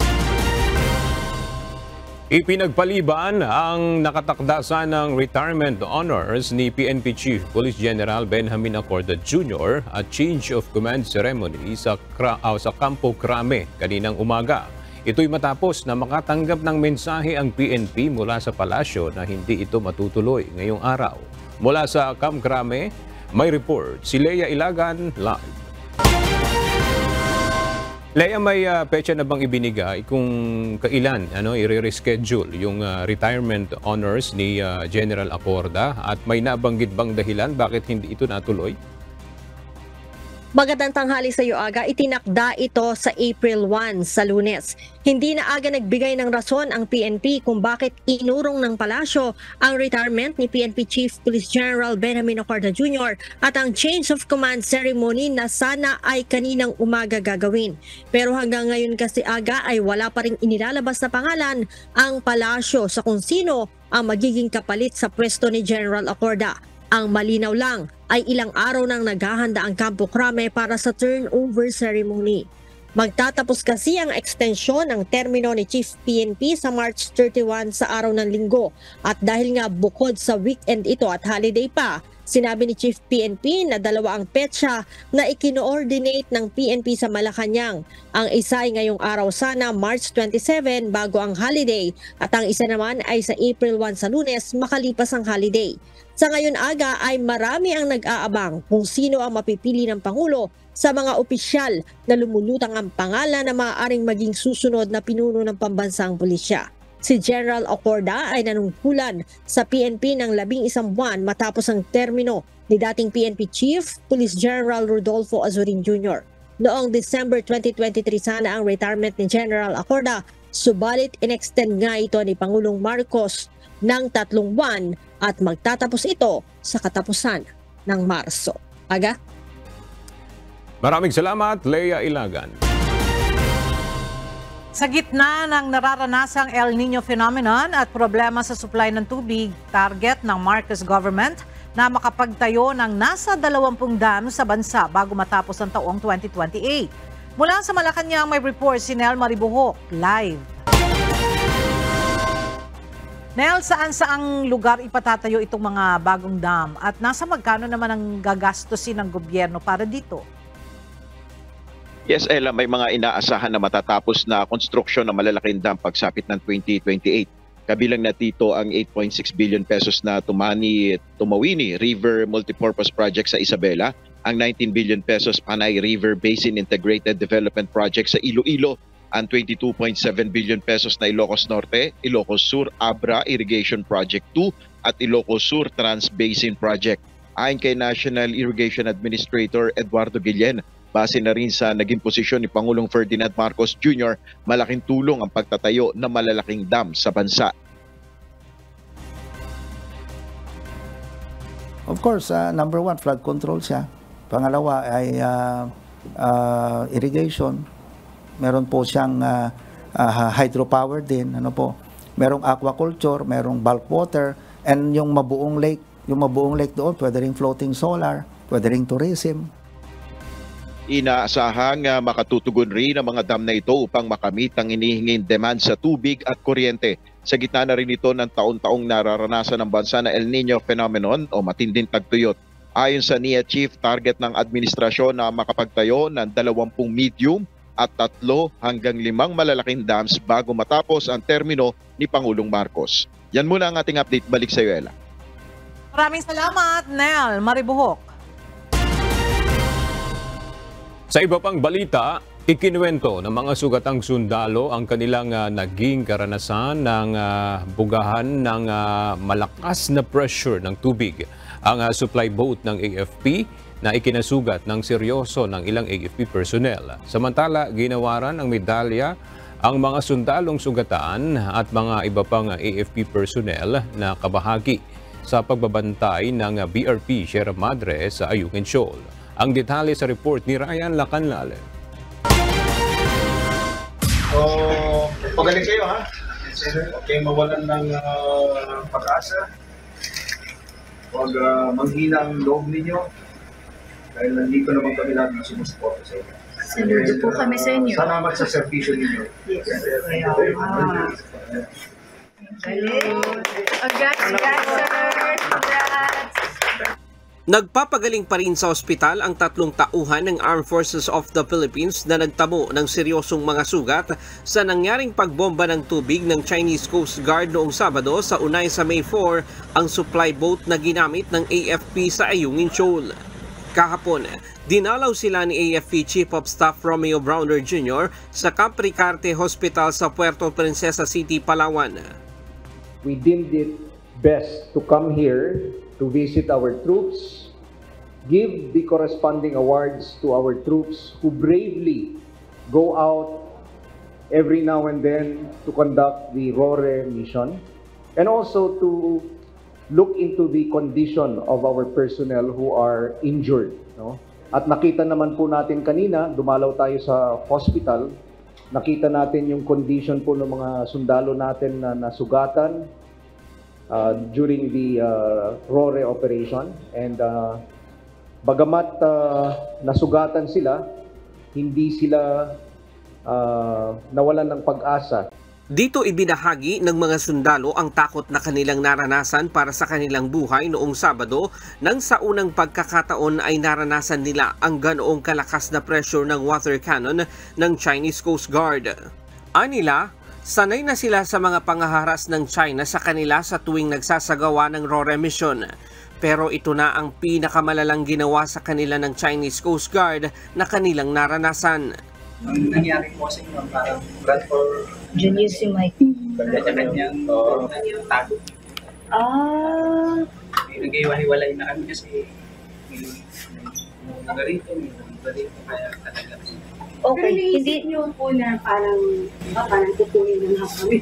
[SPEAKER 2] Ipinagpaliban ang nakatakdasan ng retirement honors ni PNP Chief Police General Benjamin Acorda Jr. at change of command ceremony sa Campo Crame kaninang umaga. Ito'y matapos na makatanggap ng mensahe ang PNP mula sa palasyo na hindi ito matutuloy ngayong araw. Mula sa Camp Crame, may report si Leia Ilagan live. Leia, may petsa na bang ibinigay kung kailan i-reschedule yung retirement honors ni General Acorda at may nabanggit bang dahilan bakit hindi ito natuloy?
[SPEAKER 18] Magandang tanghali sa iyo, Aga. Itinakda ito sa April 1 sa Lunes. Hindi na aga nagbigay ng rason ang PNP kung bakit inurong ng palasyo ang retirement ni PNP Chief Police General Benjamin Acorda Jr. at ang change of command ceremony na sana ay kaninang umaga gagawin. Pero hanggang ngayon kasi, Aga, ay wala pa ring inilalabas na pangalan ang palasyo sa kung sino ang magiging kapalit sa pwesto ni General Acorda. Ang malinaw lang ay ilang araw nang naghahanda ang Campo Crame para sa turnover ceremony. Magtatapos kasi ang ekstensyon ng termino ni Chief PNP sa March 31 sa araw ng Linggo. At dahil nga bukod sa weekend ito at holiday pa, sinabi ni Chief PNP na dalawa ang petsa na ikino-ordinate ng PNP sa Malacanang. Ang isa ay ngayong araw sana, March 27 bago ang holiday, at ang isa naman ay sa April 1 sa Lunes makalipas ang holiday. Sa ngayon aga ay marami ang nag-aabang kung sino ang mapipili ng Pangulo sa mga opisyal na lumulutang ang pangalan na maaaring maging susunod na pinuno ng pambansang pulisya. Si General Acorda ay nanungkulan sa PNP ng 11 buwan matapos ang termino ni dating PNP Chief Police General Rodolfo Azurin Jr. Noong December 2023 sana ang retirement ni General Acorda, subalit in-extend nga ito ni Pangulong Marcos ng 3 buwan at magtatapos ito sa katapusan ng Marso. Aga?
[SPEAKER 2] Maraming salamat, Leia Ilagan.
[SPEAKER 1] Sa gitna ng nararanasang El Nino phenomenon at problema sa supply ng tubig, target ng Marcos government na makapagtayo ng nasa 20 dam sa bansa bago matapos ang taong 2028. Mula sa Malacanang may report si Nel Maribuhok, live. Nel, saan-saang lugar ipatatayo itong mga bagong dam at nasa magkano naman ang gagastusin ng gobyerno para dito?
[SPEAKER 19] Yes, Ella, may mga inaasahan na matatapos na konstruksyon ng malalaking dam pagsapit ng 2028. Kabilang na dito ang 8.6 billion pesos na Tumawini River Multipurpose Project sa Isabela, ang 19 billion pesos Panay River Basin Integrated Development Project sa Iloilo, ang 22.7 billion pesos na Ilocos Norte, Ilocos Sur Abra Irrigation Project 2 at Ilocos Sur Trans-Basin Project. Ayon kay National Irrigation Administrator Eduardo Guillen, base na rin sa naging posisyon ni Pangulong Ferdinand Marcos Jr., malaking tulong ang pagtatayo ng malalaking dam sa bansa.
[SPEAKER 20] Of course, number one, flood control siya. Pangalawa ay irrigation. Meron po siyang hydropower din, merong aquaculture, merong bulk water, and yung mabuong lake doon, pwede ring floating solar, pwede ring tourism.
[SPEAKER 19] Inaasahang makatutugon rin ang mga dam na ito upang makamit ang hinihinging demand sa tubig at kuryente. Sa gitna na rin ito ng taon-taong nararanasan ng bansa na El Nino phenomenon o matinding tagtuyot. Ayon sa NIA Chief, target ng administrasyon na makapagtayo ng 20 medium at 3 hanggang 5 malalaking dams bago matapos ang termino ni Pangulong Marcos. Yan muna ang ating update. Balik sa iyo, Ella.
[SPEAKER 1] Maraming salamat, Nel Maribuhok.
[SPEAKER 2] Sa iba pang balita, ikinuwento ng mga sugatang sundalo ang kanilang naging karanasan ng bugahan ng malakas na pressure ng tubig. Ang supply boat ng AFP na ikinasugat ng seryoso ng ilang AFP personnel. Samantala, ginawaran ng medalya ang mga sundalong sugatan at mga iba pang AFP personnel na kabahagi sa pagbabantay ng BRP Sierra Madre sa Ayungin Shoal. Ang detalye sa report ni Ryan Lacanlale.
[SPEAKER 21] Pagaling kayo, ha? Okay, mawalan ng pag-asa. Huwag manghina ang loob ninyo. Dahil nandito naman kami lahat na sumusuporta sa inyo.
[SPEAKER 22] Saludo po kami sa inyo.
[SPEAKER 21] Salamat sa servisyo ninyo.
[SPEAKER 22] Yes.
[SPEAKER 23] Nagpapagaling pa rin sa ospital ang 3 tauhan ng Armed Forces of the Philippines na nagtamo ng seryosong mga sugat sa nangyaring pagbomba ng tubig ng Chinese Coast Guard noong Sabado sa Unay sa May 4 ang supply boat na ginamit ng AFP sa Ayungin Shoal. Kahapon, dinalaw sila ni AFP Chief of Staff Romeo Browner Jr. sa Camp Ricarte Hospital sa Puerto Princesa City, Palawan.
[SPEAKER 24] We deemed it best to come here to visit our troops, give the corresponding awards to our troops who bravely go out every now and then to conduct the RORE mission, and also to look into the condition of our personnel who are injured. At nakita naman po natin kanina, dumalaw tayo sa hospital, nakita natin yung condition po ng mga sundalo natin na nasugatan during the RORE operation, and bagamat nasugatan sila, hindi sila nawalan ng pag-asa.
[SPEAKER 23] Dito ibinahagi ng mga sundalo ang takot na kanilang naranasan para sa kanilang buhay noong Sabado nang sa unang pagkakataon ay naranasan nila ang ganoong kalakas na pressure ng water cannon ng Chinese Coast Guard. Anila, sanay na sila sa mga pangaharas ng China sa kanila sa tuwing nagsasagawa ng RORE mission. Pero ito na ang pinakamalalang ginawa sa kanila ng Chinese Coast Guard na kanilang naranasan.
[SPEAKER 21] Ang nangyari po sa inyo, parang blood for
[SPEAKER 22] Junius yung mic.
[SPEAKER 21] kanya-kanyang tago. Nag-iwalay na kami kasi may nagarito, kaya talaga.
[SPEAKER 22] Okay, hindi nyo po na parang tutuloy na lang kami.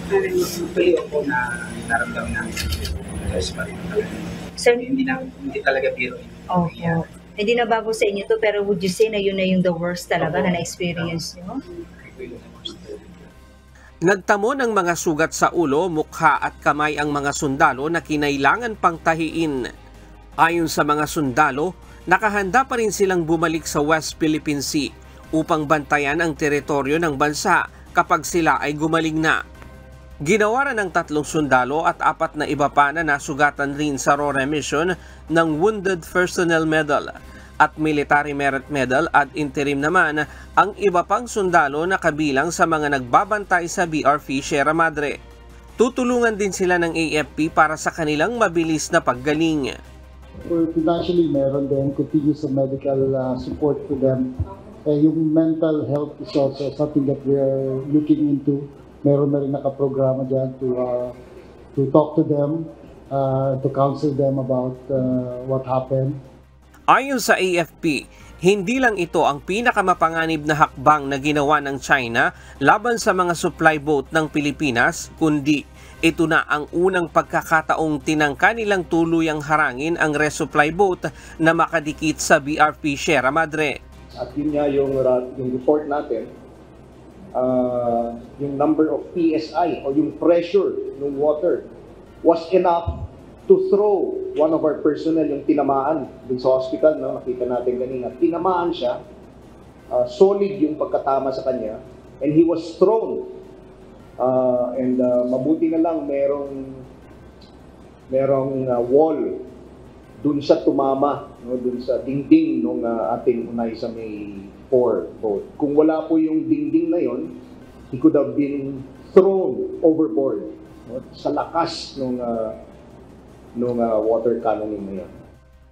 [SPEAKER 21] Tuloy po na naramdaman namin.
[SPEAKER 22] So,
[SPEAKER 21] hindi talaga biro.
[SPEAKER 22] Okay. Hindi na bago sa inyo to, pero would you say na yun na yung the worst talaga na na-experience nyo?
[SPEAKER 23] Nagtamo ng mga sugat sa ulo, mukha at kamay ang mga sundalo na kinailangan pang tahiin. Ayon sa mga sundalo, nakahanda pa rin silang bumalik sa West Philippine Sea upang bantayan ang teritoryo ng bansa kapag sila ay gumaling na. Ginawa ng 3 sundalo at 4 na iba pa na nasugatan rin sa RORE mission ng Wounded Personnel Medal at Military Merit Medal at interim naman ang iba pang sundalo na kabilang sa mga nagbabantay sa BRP Sierra Madre. Tutulungan din sila ng AFP para sa kanilang mabilis na paggaling.
[SPEAKER 3] Financially, meron din continuous medical support to them. Yung mental health is also something that we are looking into. Meron na rin nakaprograma dyan to talk to them, to counsel them about what happened.
[SPEAKER 23] Ayon sa AFP, hindi lang ito ang pinakamapanganib na hakbang na ginawa ng China laban sa mga supply boat ng Pilipinas, kundi ito na ang unang pagkakataong tinangka nilang tuluyang harangin ang resupply boat na makadikit sa BRP Sierra Madre.
[SPEAKER 24] At yun nga yung report natin, yung number of PSI o yung pressure ng water was enough to throw one of our personnel yung tinamaan dun sa hospital, no? Nakita natin kanina, tinamaan siya, solid yung pagkatama sa kanya, and he was thrown. Mabuti na lang merong wall dun sa tumama, no? Dun sa dingding ng ating unay sa may 4 boat. Kung wala po yung dingding na yon, he could have been thrown overboard, no? Sa lakas ng water cannoning na yan.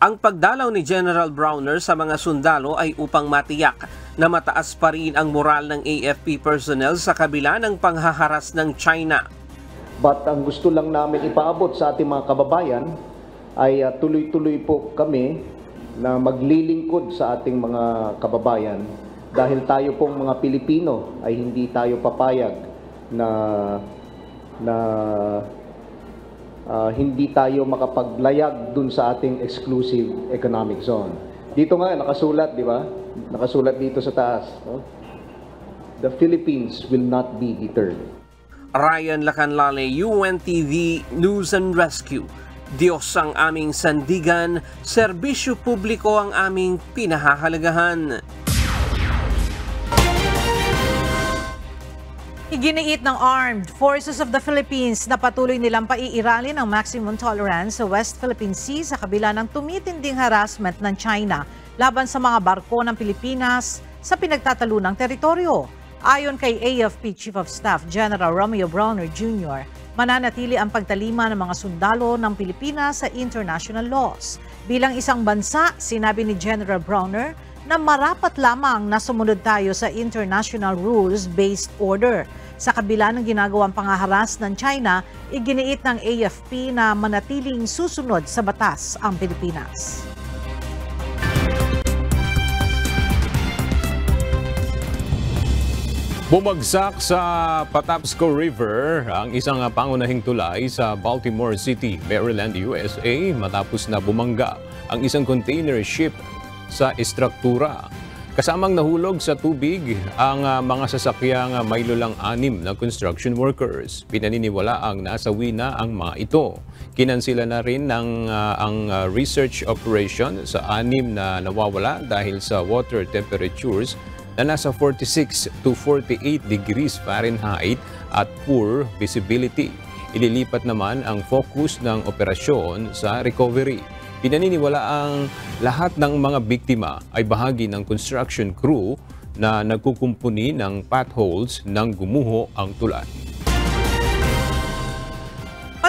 [SPEAKER 23] Ang pagdalaw ni General Browner sa mga sundalo ay upang matiyak na mataas pa rin ang moral ng AFP personnel sa kabila ng panghaharas ng China.
[SPEAKER 24] But ang gusto lang namin ipaabot sa ating mga kababayan ay tuloy-tuloy po kami na maglilingkod sa ating mga kababayan dahil tayo pong mga Pilipino ay hindi tayo papayag na hindi tayo makapaglayag dun sa ating exclusive economic zone. Dito nga nakasulat, di ba? Nakasulat dito sa taas, no? The Philippines will not be deterred.
[SPEAKER 23] Ryan Lacanlale, UNTV News and Rescue. Diyos ang aming sandigan, serbisyo publiko ang aming pinahahalagahan.
[SPEAKER 1] Iginiit ng Armed Forces of the Philippines na patuloy nilang paiiralin ang maximum tolerance sa West Philippine Sea sa kabila ng tumitinding harassment ng China laban sa mga barko ng Pilipinas sa pinagtatalunang teritoryo. Ayon kay AFP Chief of Staff General Romeo Browner Jr., mananatili ang pagtalima ng mga sundalo ng Pilipinas sa international laws. Bilang isang bansa, sinabi ni General Browner na marapat lamang na sumunod tayo sa international rules-based order. Sa kabila ng ginagawang pangaharas ng China, iginiit ng AFP na manatiling susunod sa batas ang Pilipinas.
[SPEAKER 2] Bumagsak sa Patapsco River ang isang pangunahing tulay sa Baltimore City, Maryland, USA matapos na bumangga ang isang container ship sa istruktura. Kasamang nahulog sa tubig ang mga sasakyang may lulang 6 na construction workers. Pinaniniwala ang nasawi na ang mga ito. Kinansila na rin ang research operation sa 6 na nawawala dahil sa water temperatures na nasa 46 to 48 degrees Fahrenheit at poor visibility. Ililipat naman ang focus ng operasyon sa recovery. Pinaniniwala ang lahat ng mga biktima ay bahagi ng construction crew na nagkukumpuni ng potholes nang gumuho ang tulay.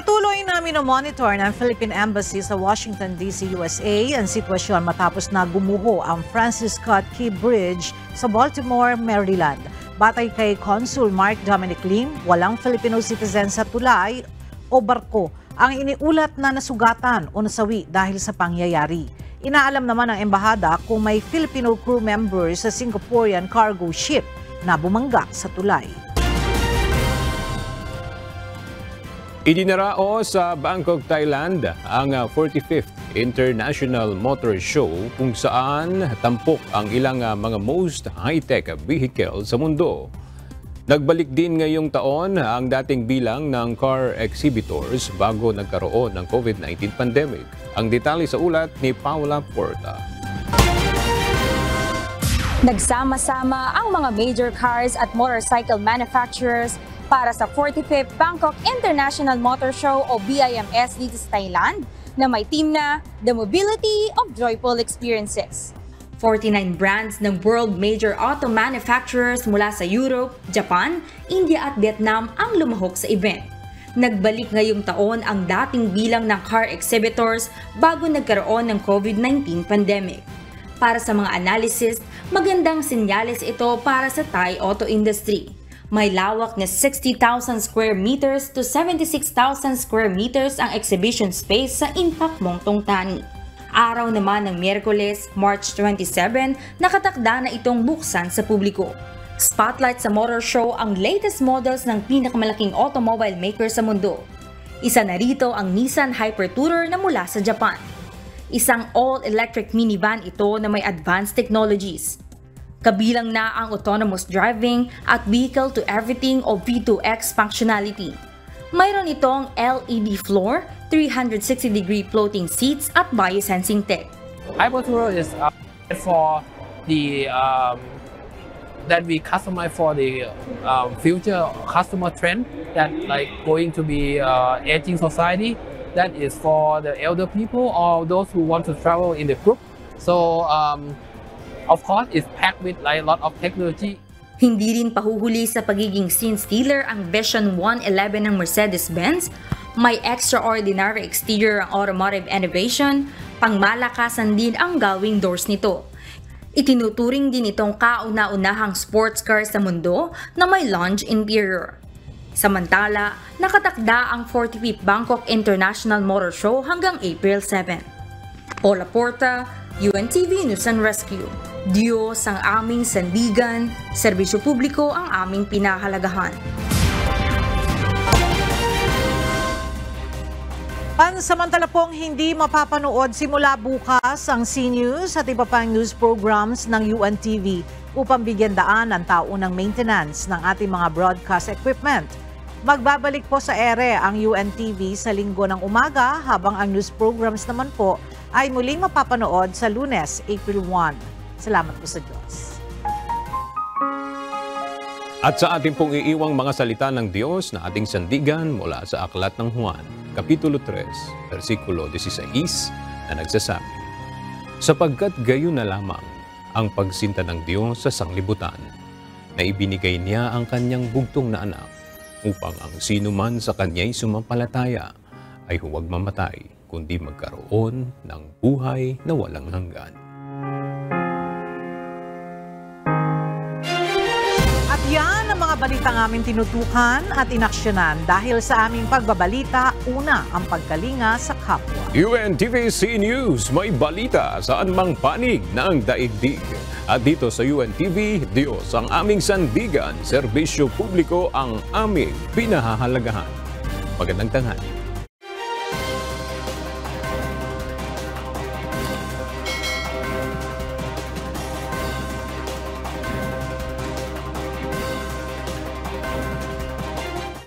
[SPEAKER 1] Patuloy na minomonitor ng Philippine Embassy sa Washington, D.C., USA ang sitwasyon matapos na gumuho ang Francis Scott Key Bridge sa Baltimore, Maryland. Batay kay Consul Mark Dominic Lim, walang Filipino citizen sa tulay o barko ang iniulat na nasugatan o nasawi dahil sa pangyayari. Inaalam naman ng embahada kung may Filipino crew members sa Singaporean cargo ship na bumangga sa tulay.
[SPEAKER 2] Idinarao sa Bangkok, Thailand ang 45th International Motor Show kung saan tampok ang ilang mga most high-tech vehicle sa mundo. Nagbalik din ngayong taon ang dating bilang ng car exhibitors bago nagkaroon ng COVID-19 pandemic. Ang detalye sa ulat ni Paula Porta.
[SPEAKER 4] Nagsama-sama ang mga major cars at motorcycle manufacturers para sa 45th Bangkok International Motor Show o BIMS dito sa Thailand na may team na The Mobility of Joyful Experiences.
[SPEAKER 5] 49 brands ng world major auto manufacturers mula sa Europe, Japan, India at Vietnam ang lumahok sa event. Nagbalik ngayong taon ang dating bilang ng car exhibitors bago nagkaroon ng COVID-19 pandemic. Para sa mga analysis, magandang senyales ito para sa Thai auto industry. May lawak na 60,000 square meters to 76,000 square meters ang exhibition space sa Impact Mongtong Tani. Araw naman ng Miyerkules, March 27, nakatakda na itong buksan sa publiko. Spotlight sa motor show ang latest models ng pinakamalaking automobile maker sa mundo. Isa na rito ang Nissan Hyper-Tourer na mula sa Japan. Isang all-electric minivan ito na may advanced technologies. Kabilang na ang autonomous driving at vehicle-to-everything o V2X functionality. Mayroon itong LED floor, 360-degree floating seats at biosensing tech.
[SPEAKER 6] Hyper-Tourer is for the that we customize for the future customer trend that like going to be aging society. That is for the elder people or those who want to travel in the group. So of course, it's packed with like, a lot of technology.
[SPEAKER 5] Hindi rin pahuhuli sa pagiging scene stealer ang Vision 111 ng Mercedes-Benz. May extraordinary exterior ang automotive innovation, pangmalakasan din ang gawing doors nito. Itinuturing din itong kauna-unahang sports car sa mundo na may lounge interior. Samantala, nakatakda ang 45th Bangkok International Motor Show hanggang April 7. Paula Porta, UNTV News and Rescue. Diyos ang aming sandigan, serbisyo publiko ang aming pinahalagahan.
[SPEAKER 1] Pansamantala pong hindi mapapanood simula bukas ang CNews at iba pang news programs ng UNTV upang bigyan daan ang taunang maintenance ng ating mga broadcast equipment. Magbabalik po sa ere ang UNTV sa linggo ng umaga habang ang news programs naman po ay muling mapapanood sa Lunes, April 1. Salamat po sa Diyos.
[SPEAKER 2] At sa ating pong iiwang mga salita ng Diyos na ating sandigan mula sa Aklat ng Juan, Kapitulo 3, versikulo 16 na nagsasabi, sapagkat gayon na lamang ang pagsinta ng Diyos sa sanglibutan, na ibinigay niya ang kanyang bugtong na anak, upang ang sino man sa kanya'y sumampalataya ay huwag mamatay, kundi magkaroon ng buhay na walang hanggan.
[SPEAKER 1] At yan ang mga balitang aming tinutukan at inaksyonan dahil sa aming pagbabalita, una ang pagkalinga sa kapwa.
[SPEAKER 2] UNTV News, may balita saan mang panig ng daigdig. At dito sa UNTV, Diyos ang aming sandigan, serbisyo publiko ang aming pinahahalagahan. Magandang tanghali.